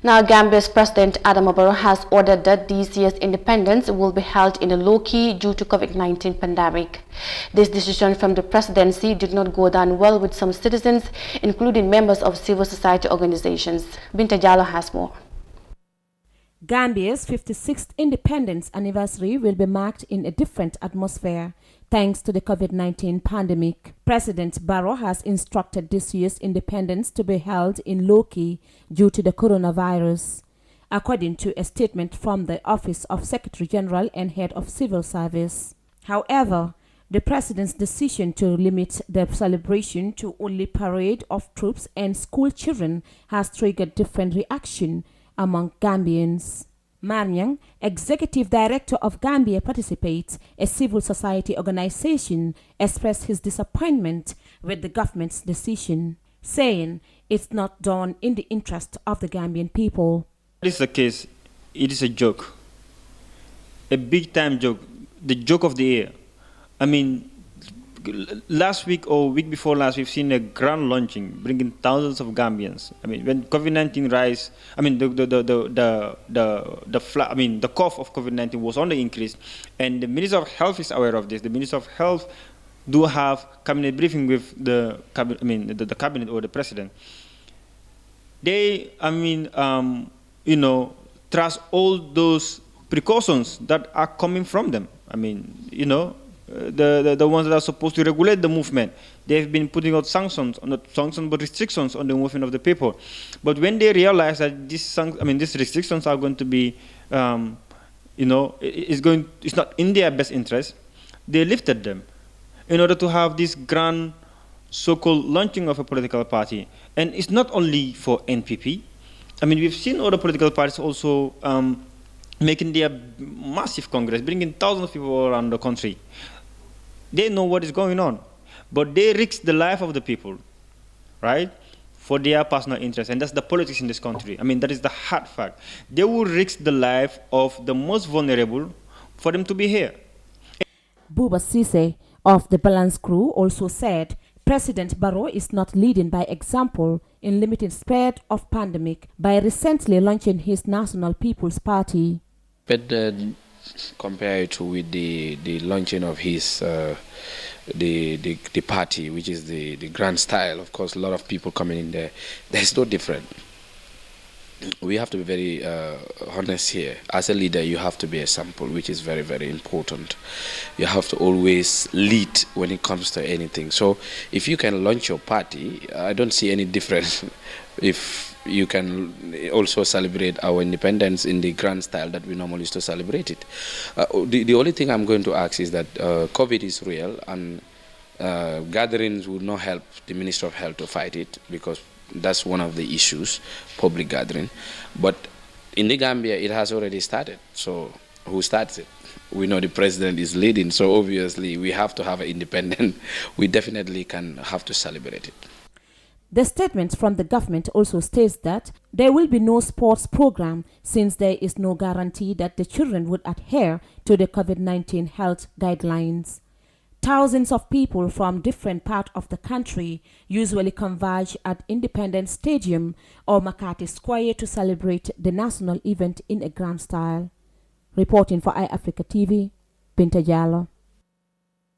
Now, Gambia's President Adama Barrow has ordered that this year's independence will be held in a low-key due to COVID-19 pandemic. This decision from the presidency did not go down well with some citizens, including members of civil society organizations. Binta Jallo has more. Gambia's 56th independence anniversary will be marked in a different atmosphere thanks to the COVID-19 pandemic. President Barrow has instructed this year's independence to be held in low-key due to the coronavirus, according to a statement from the Office of Secretary General and Head of Civil Service. However, the president's decision to limit the celebration to only parade of troops and school children has triggered different reaction among Gambians. Mariam, Executive Director of Gambia Participates, a civil society organization, expressed his disappointment with the government's decision, saying it's not done in the interest of the Gambian people. This is the case. It is a joke, a big-time joke, the joke of the year. I mean, last week or week before last, we've seen a grand launching, bringing thousands of Gambians. I mean, when COVID-19 rise, I mean, the cough of COVID-19 was on the increase, and the Minister of Health is aware of this. The Minister of Health do have cabinet briefing with the cabinet, the cabinet or the president. They, trust all those precautions that are coming from them. I mean, the ones that are supposed to regulate the movement. They've been putting out sanctions, not sanctions, but restrictions on the movement of the people. But when they realize that these restrictions are going to be, it's not in their best interest, they lifted them in order to have this grand so-called launching of a political party. And it's not only for NPP. I mean, we've seen other political parties also making their massive congress, bringing thousands of people all around the country. They know what is going on, but they risk the life of the people, right, for their personal interest, and that's the politics in this country. I mean, that is the hard fact. They will risk the life of the most vulnerable for them to be here. Buba Sise of the Balance Crew also said President Barrow is not leading by example in limiting spread of pandemic by recently launching his National People's Party. But compare it with the launching of his the party, which is the grand style. Of course, a lot of people coming in there. There's no different. We have to be very honest here. As a leader, you have to be a sample, which is very, very important. You have to always lead when it comes to anything. So if you can launch your party, I don't see any difference if you can also celebrate our independence in the grand style that we normally used to celebrate it. The only thing I'm going to ask is that COVID is real, and gatherings would not help the Minister of Health to fight it, because that's one of the issues, public gathering. But in the Gambia, it has already started. So who starts it? We know the president is leading, so obviously we have to have an independent. We definitely can have to celebrate it. The statement from the government also states that there will be no sports program since there is no guarantee that the children would adhere to the COVID-19 health guidelines. Thousands of people from different parts of the country usually converge at Independence Stadium or Makati Square to celebrate the national event in a grand style. Reporting for iAfrica TV, Binta Jallo.